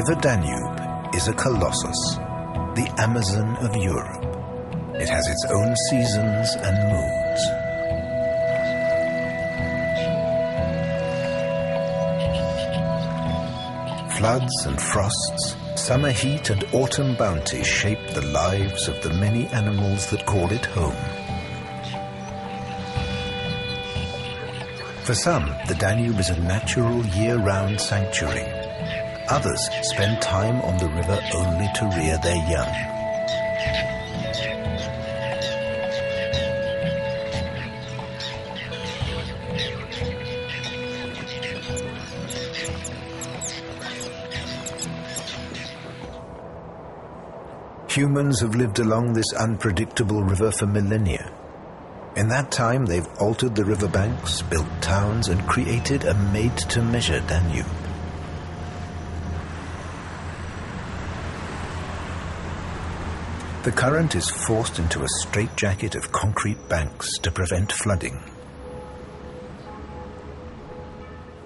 river Danube is a colossus, the Amazon of Europe. It has its own seasons and moods. Floods and frosts, summer heat and autumn bounty shape the lives of the many animals that call it home. For some, the Danube is a natural year-round sanctuary. Others spend time on the river only to rear their young. Humans have lived along this unpredictable river for millennia. In that time, they've altered the riverbanks, built towns, and created a made-to-measure Danube. The current is forced into a straitjacket of concrete banks to prevent flooding.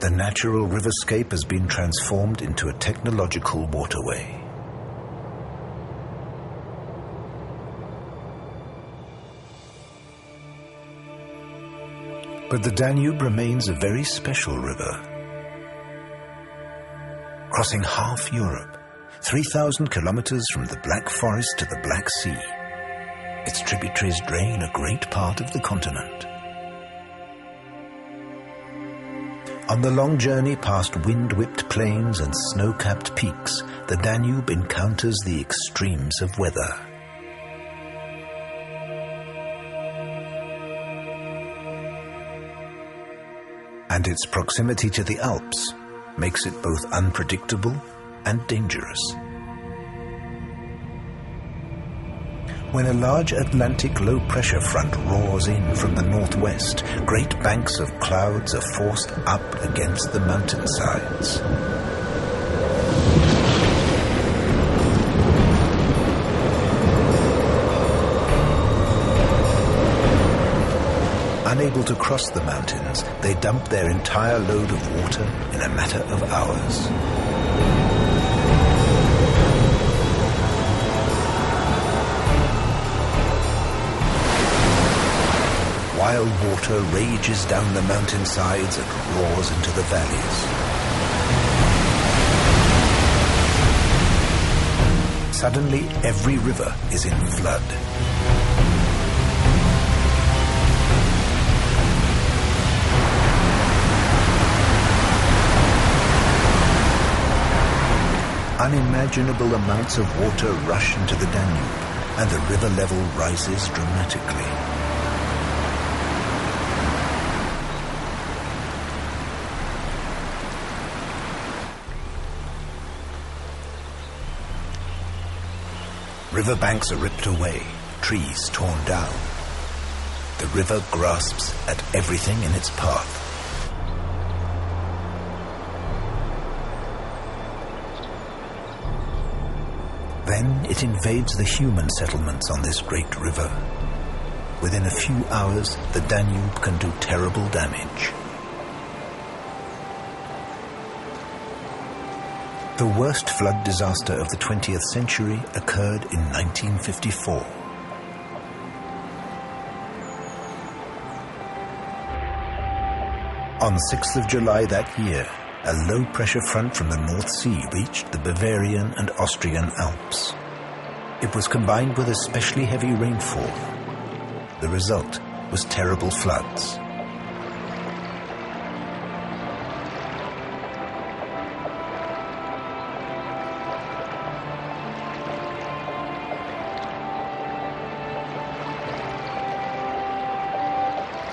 The natural riverscape has been transformed into a technological waterway. But the Danube remains a very special river. Crossing half Europe, 3,000 kilometers from the Black Forest to the Black Sea, its tributaries drain a great part of the continent. On the long journey past wind-whipped plains and snow-capped peaks, the Danube encounters the extremes of weather. And its proximity to the Alps makes it both unpredictable and dangerous. When a large Atlantic low-pressure front roars in from the northwest, great banks of clouds are forced up against the mountainsides. Unable to cross the mountains, they dump their entire load of water in a matter of hours. Wild water rages down the mountainsides and roars into the valleys. Suddenly, every river is in flood. Unimaginable amounts of water rush into the Danube, and the river level rises dramatically. Riverbanks are ripped away, trees torn down. The river grasps at everything in its path. Then it invades the human settlements on this great river. Within a few hours, the Danube can do terrible damage. The worst flood disaster of the 20th century occurred in 1954. On 6th of July that year, a low-pressure front from the North Sea reached the Bavarian and Austrian Alps. It was combined with especially heavy rainfall. The result was terrible floods.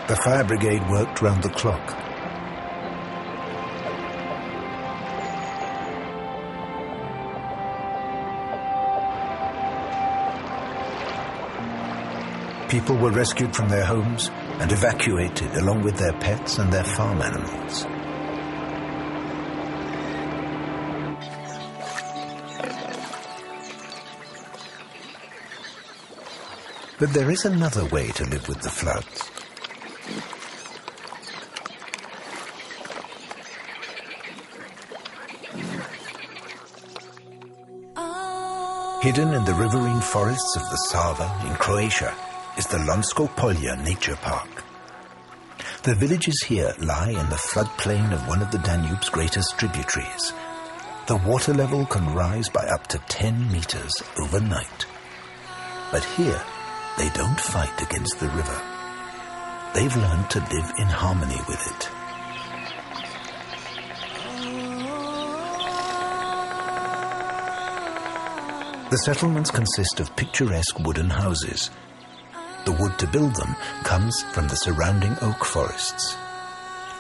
The fire brigade worked round the clock. People were rescued from their homes and evacuated along with their pets and their farm animals. But there is another way to live with the floods. Hidden in the riverine forests of the Sava in Croatia is the Lonsko Polje Nature Park. The villages here lie in the floodplain of one of the Danube's greatest tributaries. The water level can rise by up to 10 meters overnight. But here, they don't fight against the river. They've learned to live in harmony with it. The settlements consist of picturesque wooden houses. The wood to build them comes from the surrounding oak forests.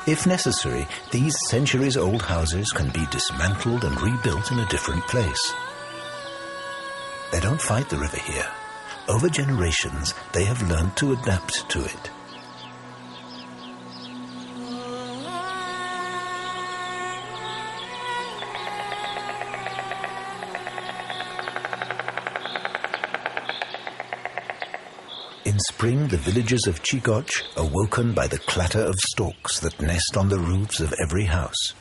If necessary, these centuries-old houses can be dismantled and rebuilt in a different place. They don't fight the river here. Over generations, they have learned to adapt to it. In spring, the villagers of Chigoch are woken by the clatter of storks that nest on the roofs of every house.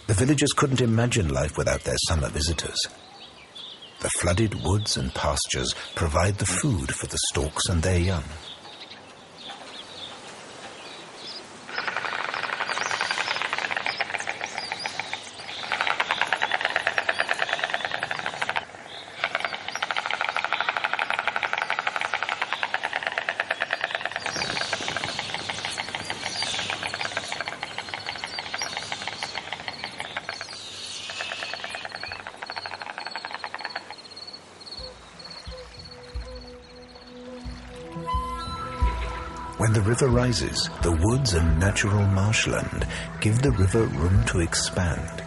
The villagers couldn't imagine life without their summer visitors. The flooded woods and pastures provide the food for the storks and their young. When the river rises, the woods and natural marshland give the river room to expand.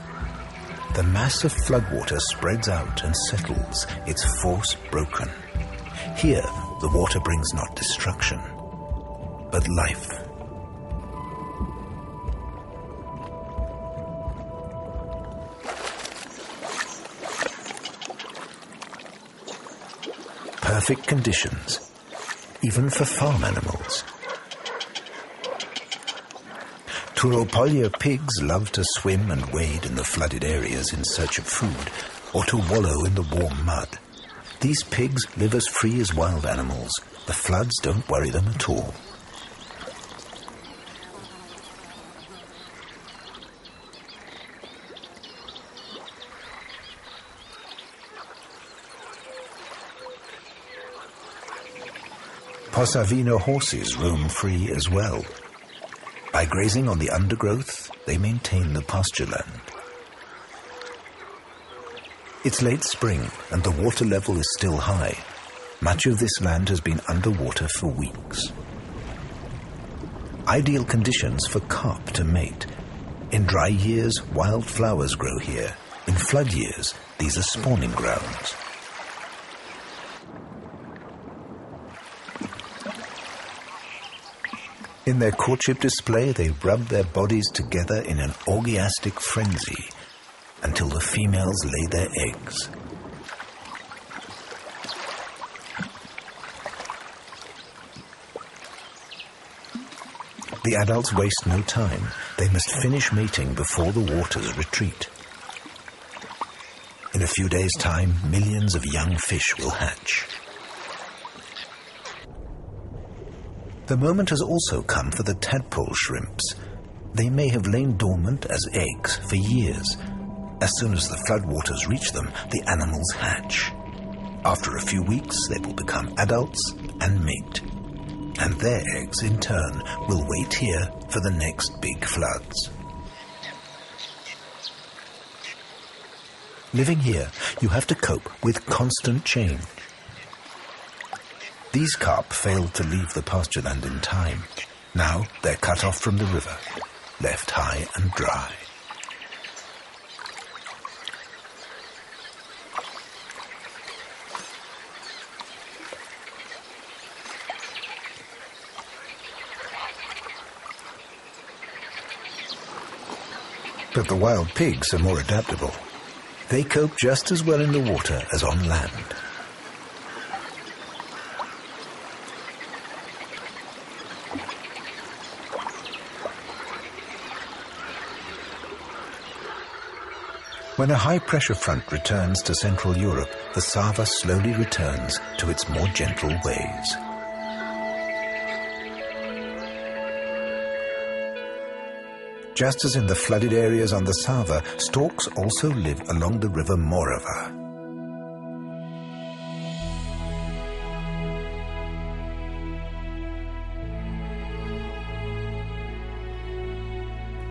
The mass of floodwater spreads out and settles, its force broken. Here, the water brings not destruction, but life. Perfect conditions, even for farm animals. Turopolje pigs love to swim and wade in the flooded areas in search of food, or to wallow in the warm mud. These pigs live as free as wild animals. The floods don't worry them at all. Posavino horses roam free as well. By grazing on the undergrowth, they maintain the pasture land. It's late spring and the water level is still high. Much of this land has been underwater for weeks. Ideal conditions for carp to mate. In dry years, wild flowers grow here. In flood years, these are spawning grounds. In their courtship display, they rub their bodies together in an orgiastic frenzy until the females lay their eggs. The adults waste no time. They must finish mating before the waters retreat. In a few days' time, millions of young fish will hatch. The moment has also come for the tadpole shrimps. They may have lain dormant as eggs for years. As soon as the floodwaters reach them, the animals hatch. After a few weeks, they will become adults and mate. And their eggs, in turn, will wait here for the next big floods. Living here, you have to cope with constant change. These carp failed to leave the pastureland in time. Now they're cut off from the river, left high and dry. But the wild pigs are more adaptable. They cope just as well in the water as on land. When a high-pressure front returns to Central Europe, the Sava slowly returns to its more gentle ways. Just as in the flooded areas on the Sava, storks also live along the river Morava.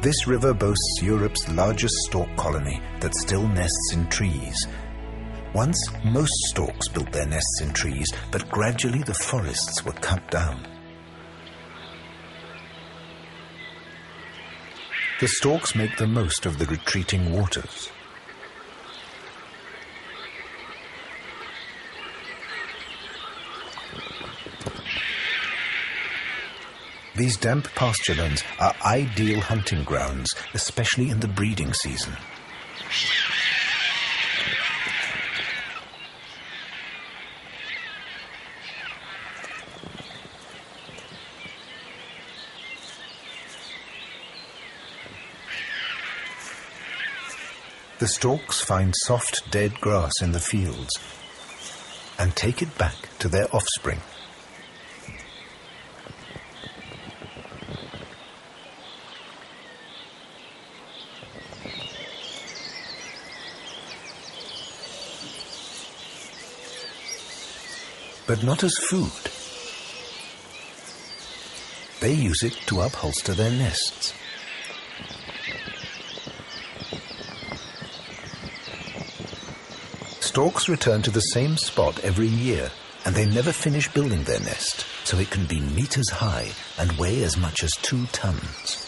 This river boasts Europe's largest stork colony that still nests in trees. Once, most storks built their nests in trees, but gradually the forests were cut down. The storks make the most of the retreating waters. These damp pasturelands are ideal hunting grounds, especially in the breeding season. The storks find soft, dead grass in the fields and take it back to their offspring. But not as food. They use it to upholster their nests. Storks return to the same spot every year, and they never finish building their nest, so it can be meters high and weigh as much as 2 tons.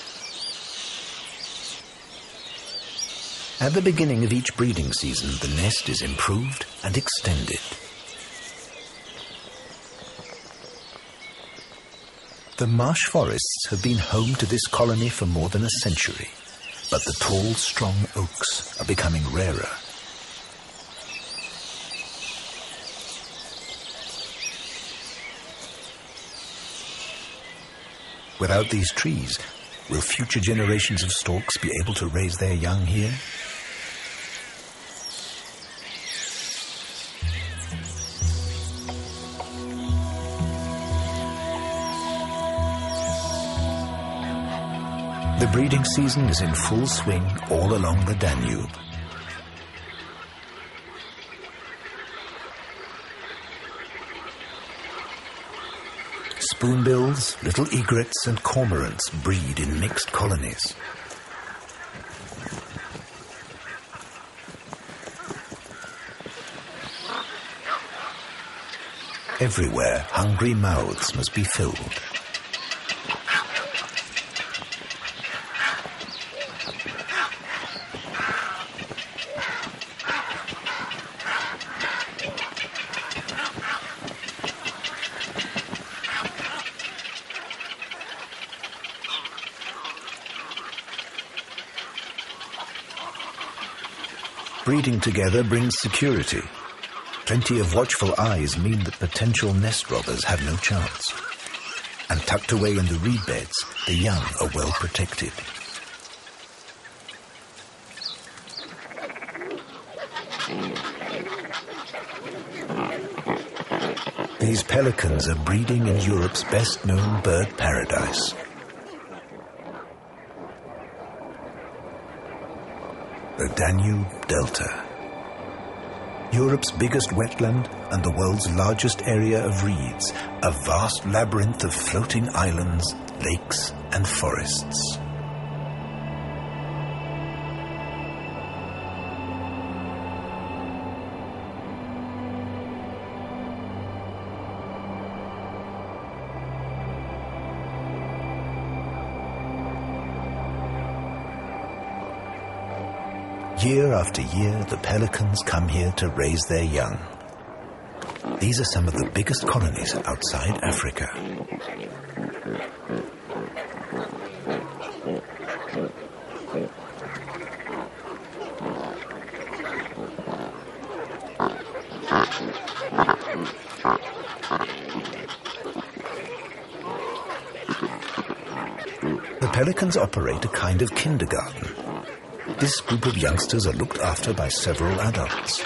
At the beginning of each breeding season, the nest is improved and extended. The marsh forests have been home to this colony for more than a century, but the tall, strong oaks are becoming rarer. Without these trees, will future generations of storks be able to raise their young here? The breeding season is in full swing all along the Danube. Spoonbills, little egrets and cormorants breed in mixed colonies. Everywhere, hungry mouths must be filled. Breeding together brings security. Plenty of watchful eyes mean that potential nest robbers have no chance. And tucked away in the reed beds, the young are well protected. These pelicans are breeding in Europe's best-known bird paradise. The Danube Delta. Europe's biggest wetland and the world's largest area of reeds, a vast labyrinth of floating islands, lakes and forests. Year after year, the pelicans come here to raise their young. These are some of the biggest colonies outside Africa. The pelicans operate a kind of kindergarten. this group of youngsters are looked after by several adults.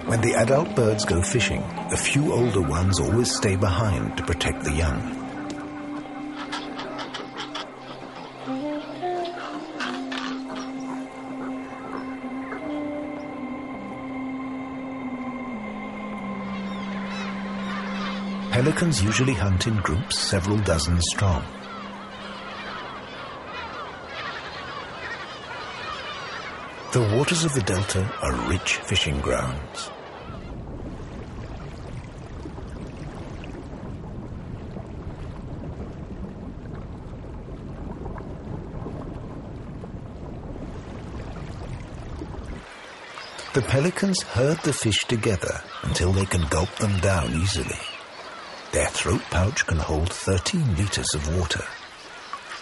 When the adult birds go fishing, a few older ones always stay behind to protect the young. Pelicans usually hunt in groups several dozen strong. The waters of the delta are rich fishing grounds. The pelicans herd the fish together until they can gulp them down easily. Their throat pouch can hold 13 liters of water.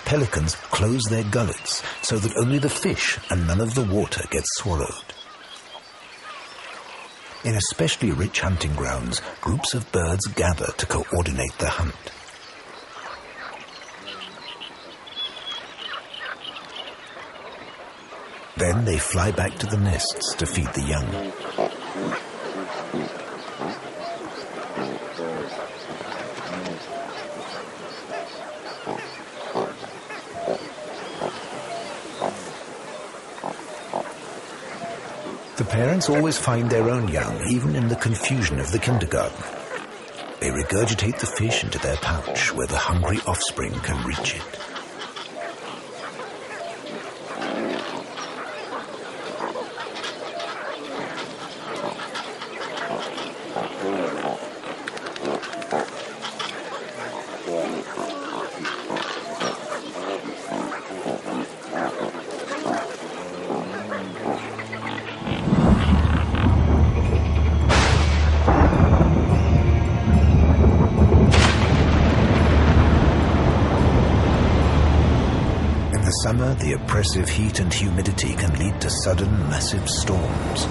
Pelicans close their gullets so that only the fish and none of the water gets swallowed. In especially rich hunting grounds, groups of birds gather to coordinate the hunt. Then they fly back to the nests to feed the young. The parents always find their own young, even in the confusion of the kindergarten. They regurgitate the fish into their pouch, where the hungry offspring can reach it. Summer, the oppressive heat and humidity can lead to sudden, massive storms.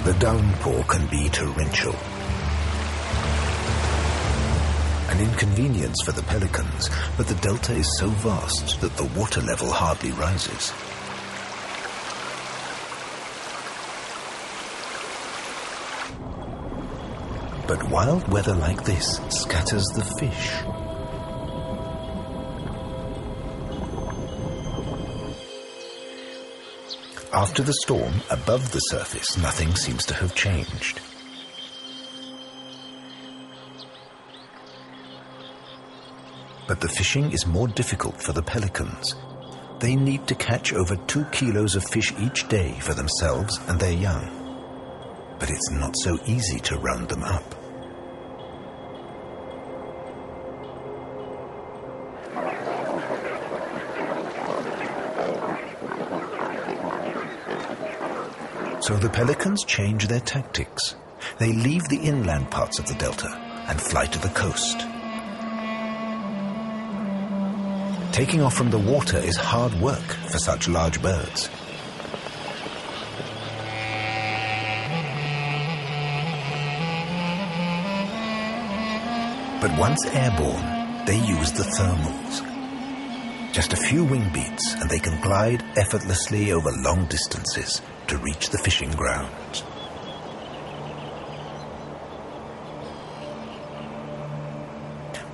The downpour can be torrential. An inconvenience for the pelicans, but the delta is so vast that the water level hardly rises. But wild weather like this scatters the fish. After the storm, above the surface, nothing seems to have changed. But the fishing is more difficult for the pelicans. They need to catch over 2 kilos of fish each day for themselves and their young. But it's not so easy to round them up. So the pelicans change their tactics. They leave the inland parts of the delta and fly to the coast. Taking off from the water is hard work for such large birds. But once airborne, they use the thermals. Just a few wing beats and they can glide effortlessly over long distances to reach the fishing grounds.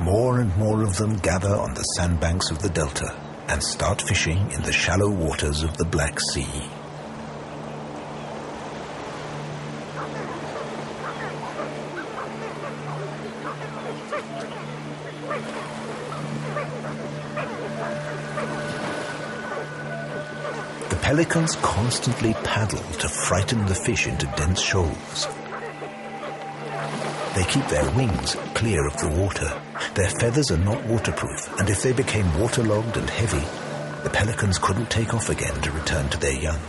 More and more of them gather on the sandbanks of the delta and start fishing in the shallow waters of the Black Sea. The pelicans constantly paddle to frighten the fish into dense shoals. They keep their wings clear of the water. Their feathers are not waterproof, and if they became waterlogged and heavy, the pelicans couldn't take off again to return to their young.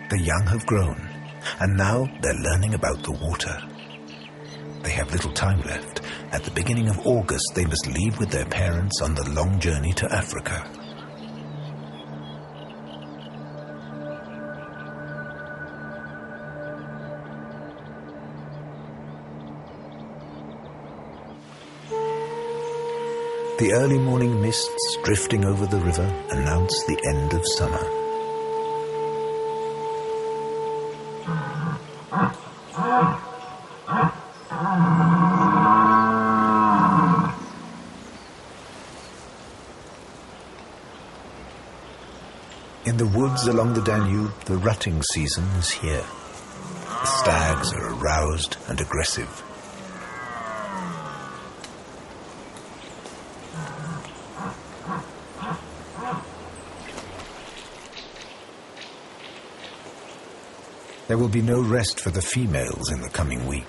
The young have grown, and now they're learning about the water. They have little time left. At the beginning of August, they must leave with their parents on the long journey to Africa. The early morning mists drifting over the river announce the end of summer. In the woods along the Danube, the rutting season is here. The stags are aroused and aggressive. There will be no rest for the females in the coming weeks.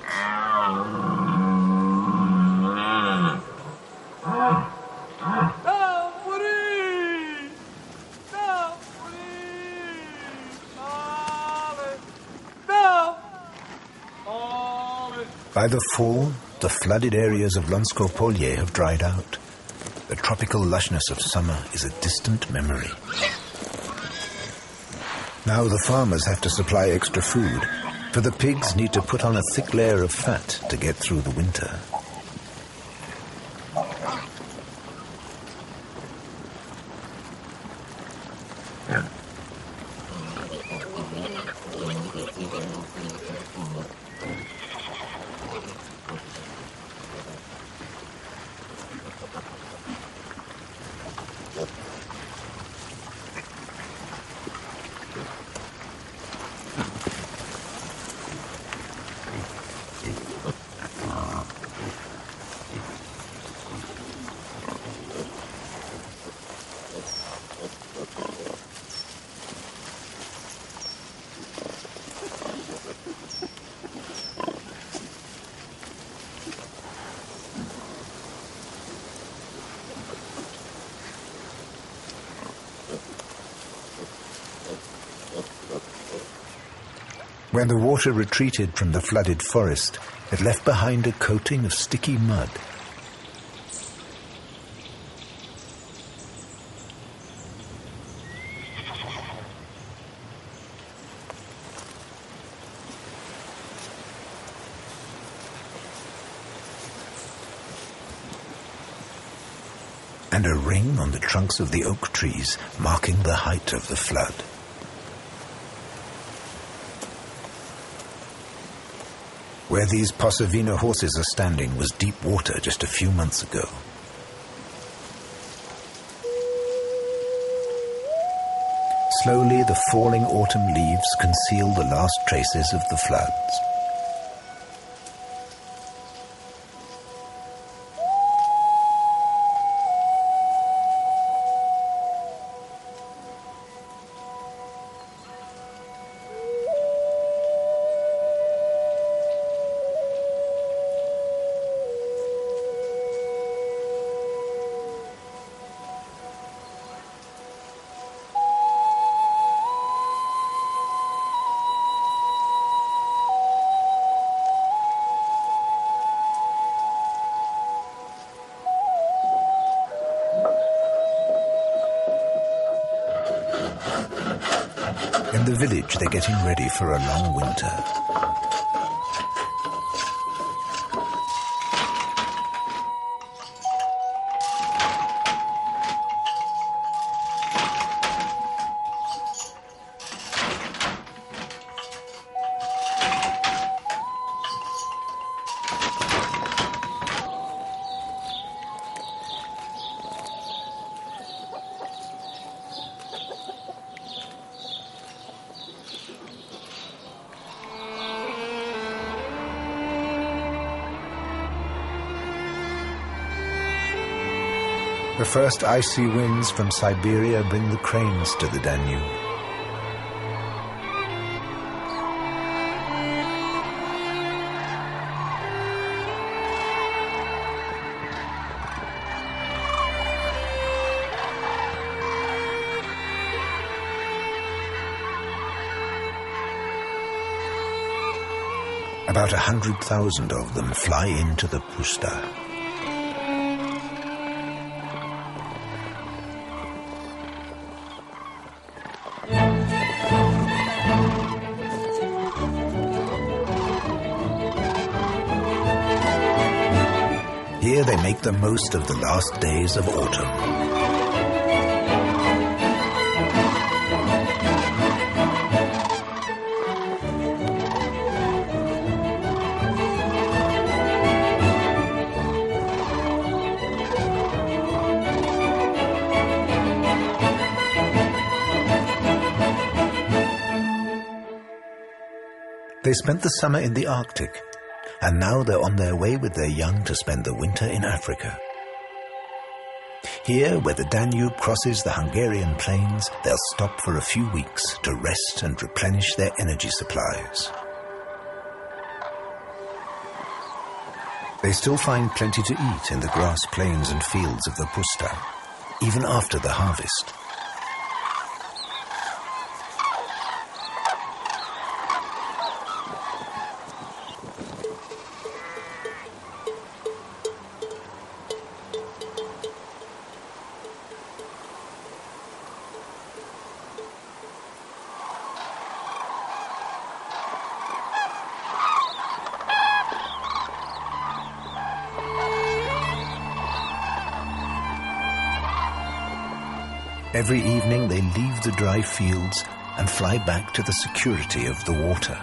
By the fall, the flooded areas of Lonsko-Polje have dried out. The tropical lushness of summer is a distant memory. Now the farmers have to supply extra food, for the pigs need to put on a thick layer of fat to get through the winter. When the water retreated from the flooded forest, it left behind a coating of sticky mud. And a ring on the trunks of the oak trees, marking the height of the flood. Where these Posavina horses are standing was deep water just a few months ago. Slowly, the falling autumn leaves conceal the last traces of the floods. In the village, they're getting ready for a long winter. The first icy winds from Siberia bring the cranes to the Danube. About 100,000 of them fly into the Puszta. Here they make the most of the last days of autumn. They spent the summer in the Arctic, and now they're on their way with their young to spend the winter in Africa. Here, where the Danube crosses the Hungarian plains, they'll stop for a few weeks to rest and replenish their energy supplies. They still find plenty to eat in the grass plains and fields of the Puszta, even after the harvest. Every evening they leave the dry fields and fly back to the security of the water.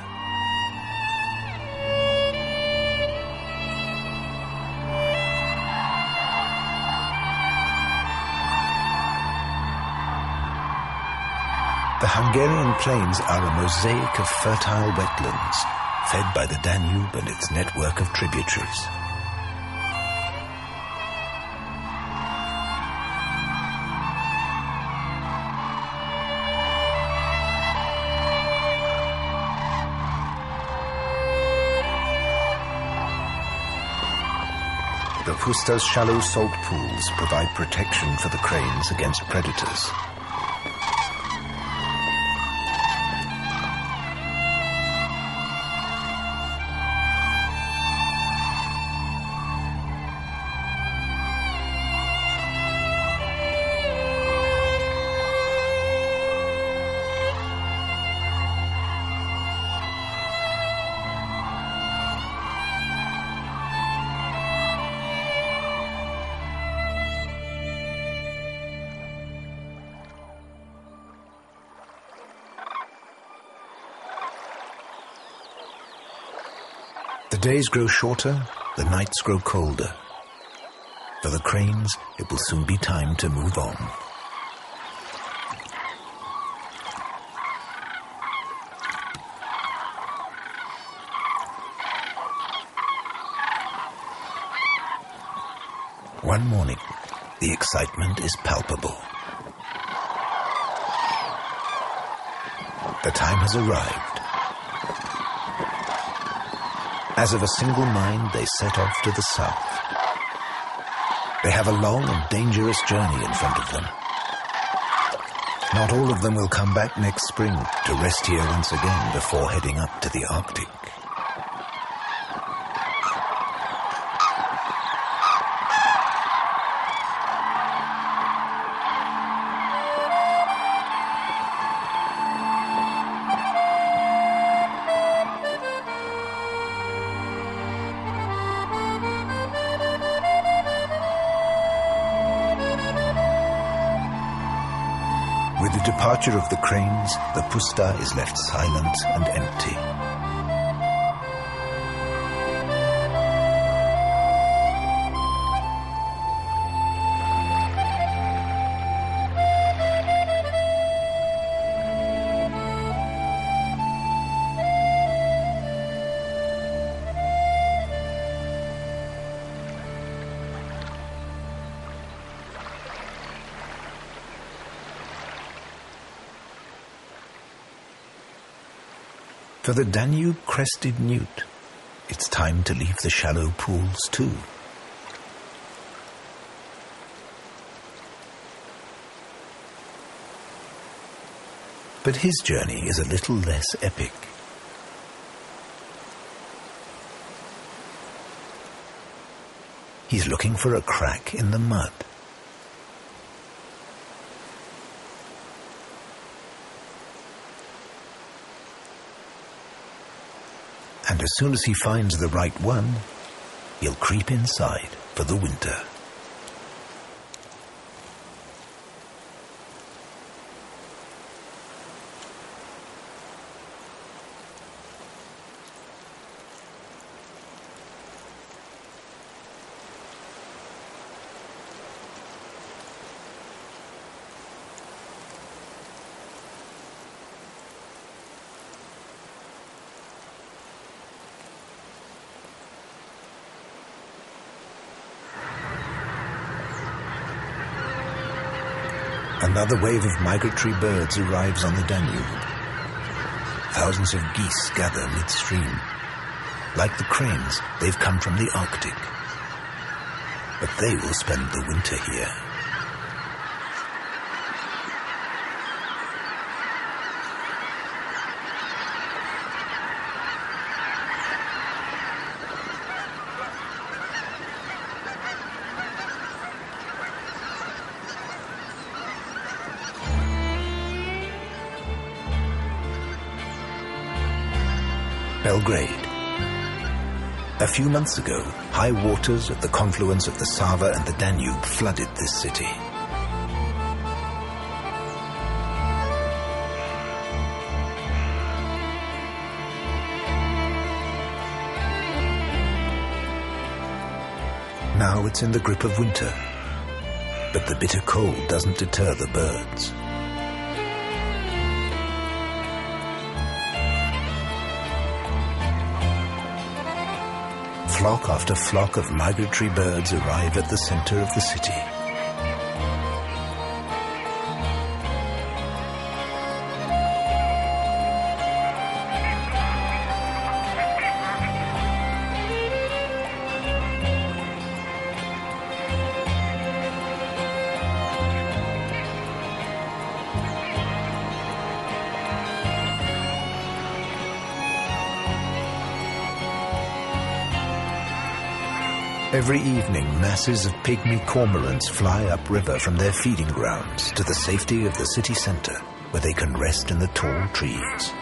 The Hungarian plains are a mosaic of fertile wetlands, fed by the Danube and its network of tributaries. The Puszta's shallow salt pools provide protection for the cranes against predators. The days grow shorter, the nights grow colder. For the cranes, it will soon be time to move on. One morning, the excitement is palpable. The time has arrived. As of a single mind, they set off to the south. They have a long and dangerous journey in front of them. Not all of them will come back next spring to rest here once again before heading up to the Arctic. With the departure of the cranes, the Puszta is left silent and empty. For the Danube-crested newt, it's time to leave the shallow pools too. But his journey is a little less epic. He's looking for a crack in the mud. And as soon as he finds the right one, he'll creep inside for the winter. Another wave of migratory birds arrives on the Danube. Thousands of geese gather midstream. Like the cranes, they've come from the Arctic. But they will spend the winter here. Belgrade. A few months ago, high waters at the confluence of the Sava and the Danube flooded this city. Now it's in the grip of winter, but the bitter cold doesn't deter the birds. Flock after flock of migratory birds arrive at the center of the city. Every evening, masses of pygmy cormorants fly upriver from their feeding grounds to the safety of the city center, where they can rest in the tall trees.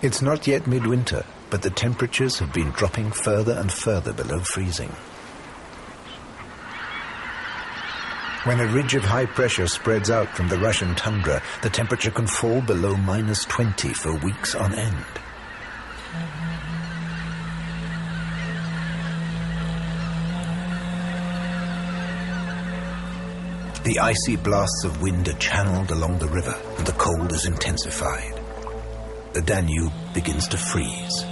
It's not yet midwinter, but the temperatures have been dropping further and further below freezing. When a ridge of high pressure spreads out from the Russian tundra, the temperature can fall below -20 for weeks on end. The icy blasts of wind are channeled along the river, and the cold is intensified. The Danube begins to freeze.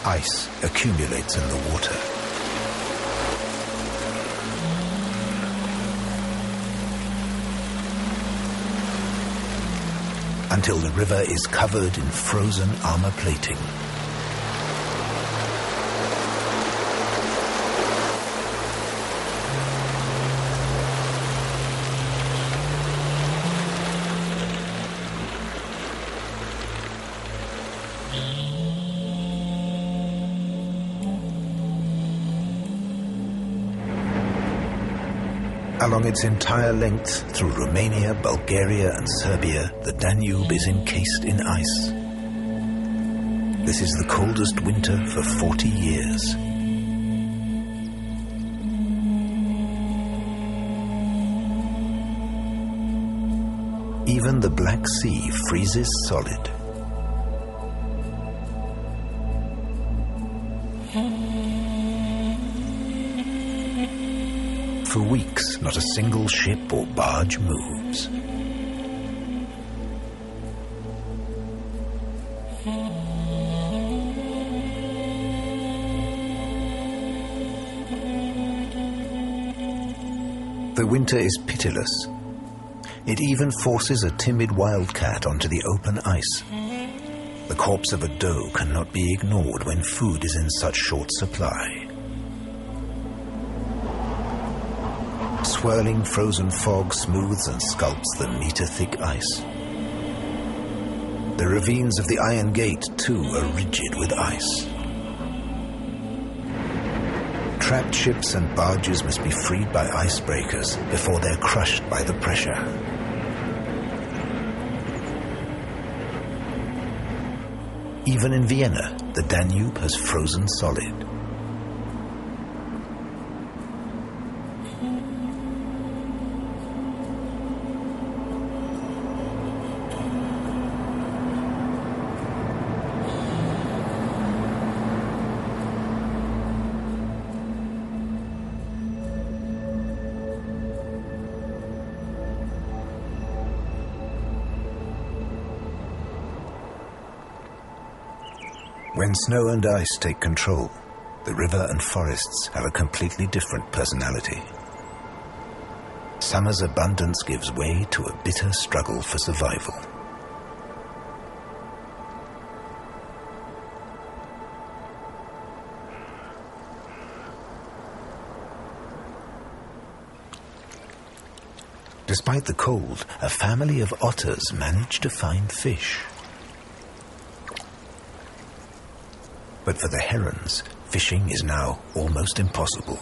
Ice accumulates in the water. Until the river is covered in frozen armor plating. Along its entire length, through Romania, Bulgaria and Serbia, the Danube is encased in ice. This is the coldest winter for 40 years. Even the Black Sea freezes solid. For weeks, not a single ship or barge moves. The winter is pitiless. It even forces a timid wildcat onto the open ice. The corpse of a doe cannot be ignored when food is in such short supply. Swirling frozen fog smooths and sculpts the meter-thick ice. The ravines of the Iron Gate, too, are rigid with ice. Trapped ships and barges must be freed by icebreakers before they're crushed by the pressure. Even in Vienna, the Danube has frozen solid. When snow and ice take control, the river and forests have a completely different personality. Summer's abundance gives way to a bitter struggle for survival. Despite the cold, a family of otters manage to find fish. But for the herons, fishing is now almost impossible.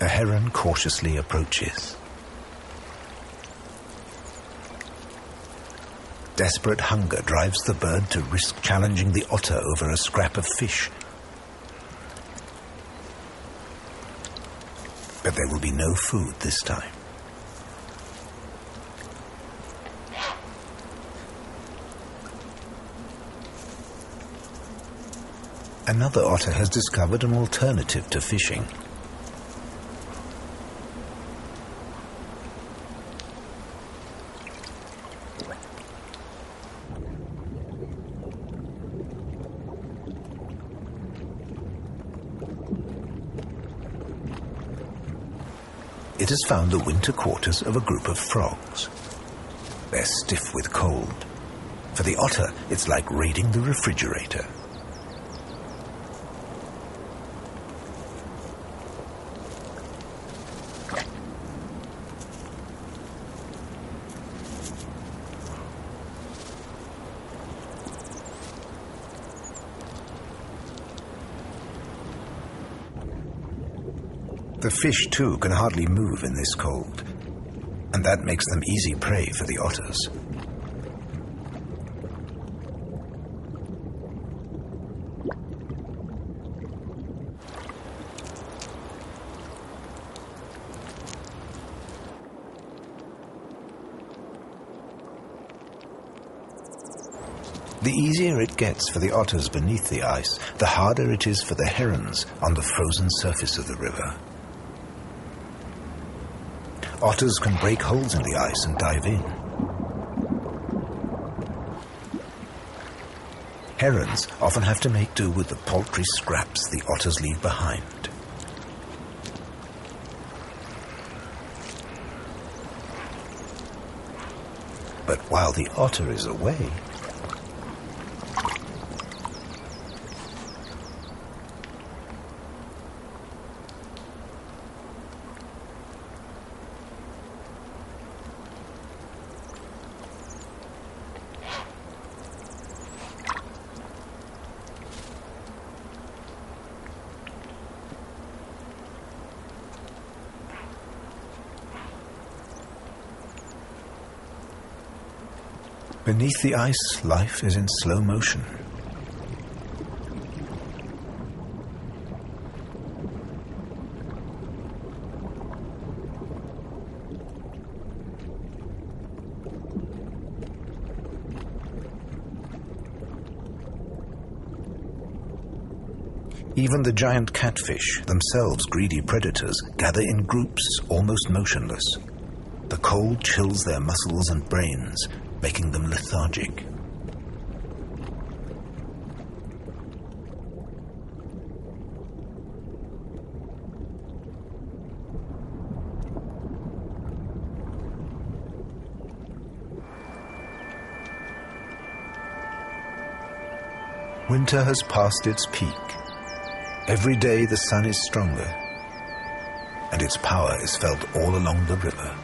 A heron cautiously approaches. Desperate hunger drives the bird to risk challenging the otter over a scrap of fish. But there will be no food this time. Another otter has discovered an alternative to fishing. It has found the winter quarters of a group of frogs. They're stiff with cold. For the otter, it's like raiding the refrigerator. The fish, too, can hardly move in this cold, and that makes them easy prey for the otters. The easier it gets for the otters beneath the ice, the harder it is for the herons on the frozen surface of the river. Otters can break holes in the ice and dive in. Herons often have to make do with the paltry scraps the otters leave behind. But while the otter is away, beneath the ice, life is in slow motion. Even the giant catfish, themselves greedy predators, gather in groups, almost motionless. The cold chills their muscles and brains, making them lethargic. Winter has passed its peak. Every day the sun is stronger, and its power is felt all along the river.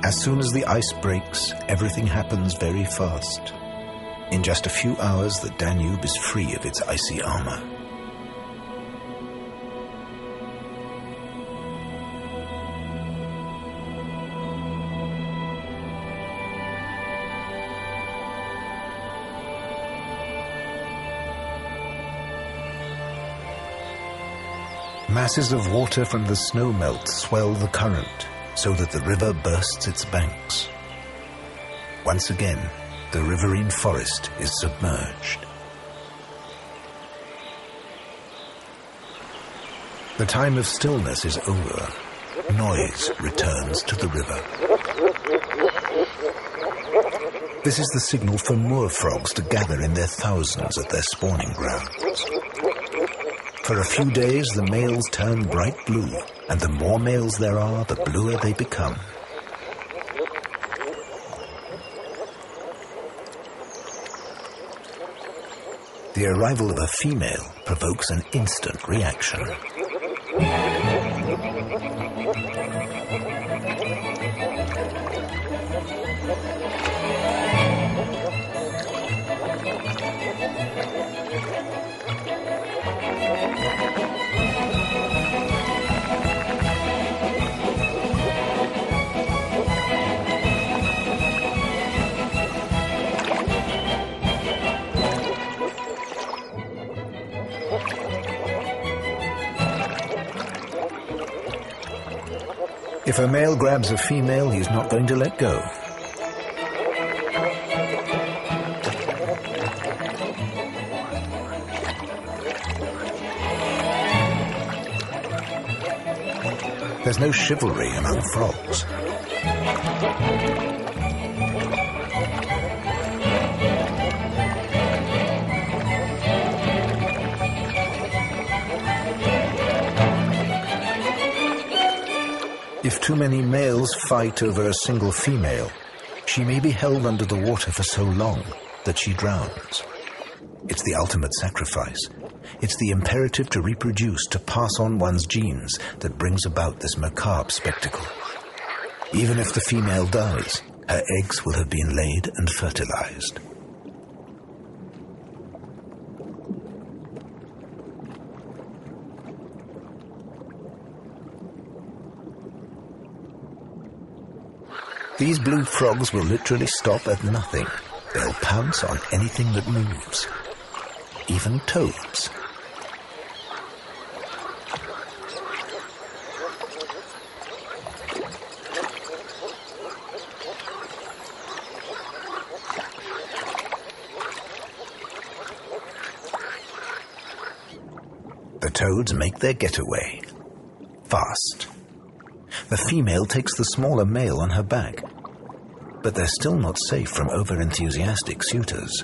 As soon as the ice breaks, everything happens very fast. In just a few hours, the Danube is free of its icy armor. Masses of water from the snow melt swell the current, so that the river bursts its banks. Once again, the riverine forest is submerged. The time of stillness is over. Noise returns to the river. This is the signal for moor frogs to gather in their thousands at their spawning grounds. For a few days, the males turn bright blue, and the more males there are, the bluer they become. The arrival of a female provokes an instant reaction. If a male grabs a female, he's not going to let go. There's no chivalry among frogs. If too many males fight over a single female, she may be held under the water for so long that she drowns. It's the ultimate sacrifice. It's the imperative to reproduce, to pass on one's genes, that brings about this macabre spectacle. Even if the female dies, her eggs will have been laid and fertilized. These blue frogs will literally stop at nothing. They'll pounce on anything that moves, even toads. The toads make their getaway. Fast. The female takes the smaller male on her back, but they're still not safe from over-enthusiastic suitors.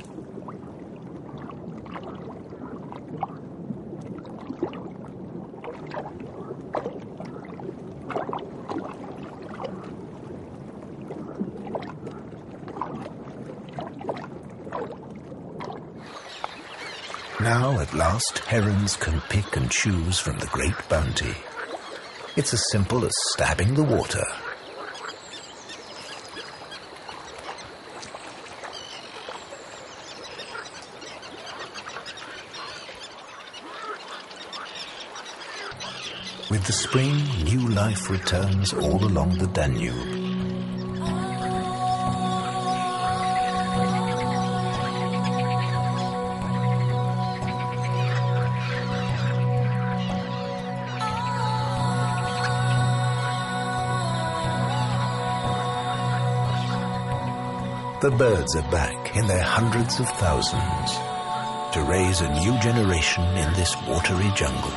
Now, at last, herons can pick and choose from the great bounty. It's as simple as stabbing the water. With the spring, new life returns all along the Danube. The birds are back in their hundreds of thousands to raise a new generation in this watery jungle.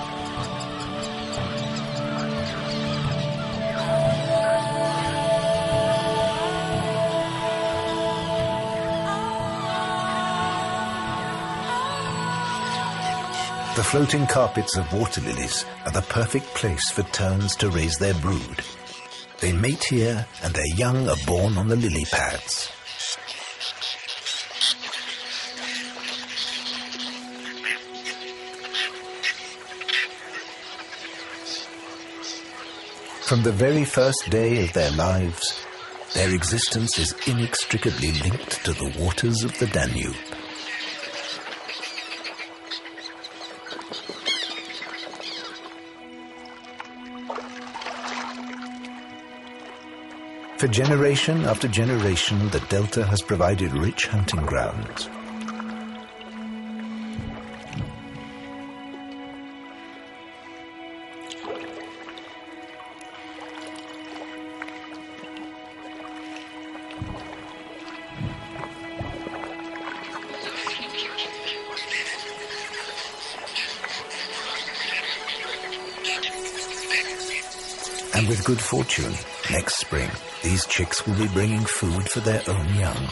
The floating carpets of water lilies are the perfect place for terns to raise their brood. They mate here and their young are born on the lily pads. From the very first day of their lives, their existence is inextricably linked to the waters of the Danube. For generation after generation, the delta has provided rich hunting grounds. And with good fortune, next spring, these chicks will be bringing food for their own young.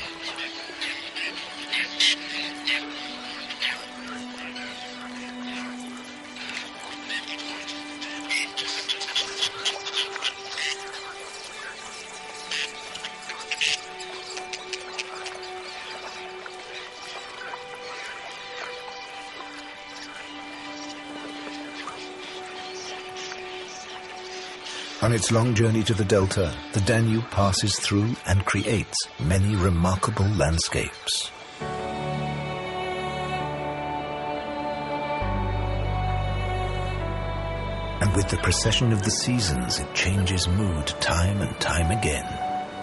On its long journey to the delta, the Danube passes through and creates many remarkable landscapes. And with the procession of the seasons, it changes mood time and time again.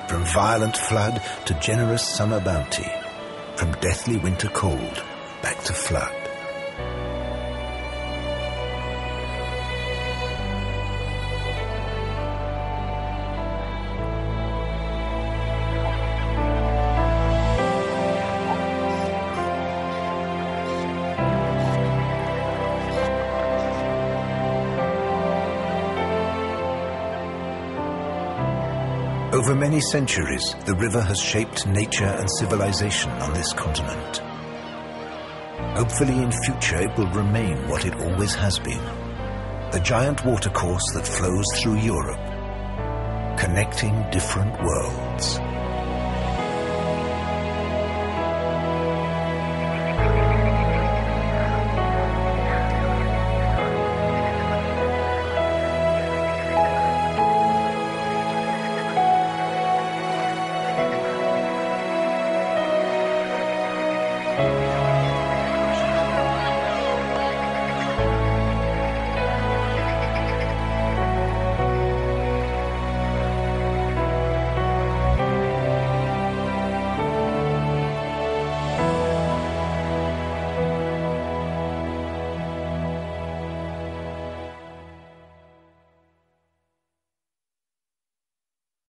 From violent flood to generous summer bounty, from deathly winter cold back to flood. Over many centuries, the river has shaped nature and civilization on this continent. Hopefully in future it will remain what it always has been, the giant watercourse that flows through Europe, connecting different worlds.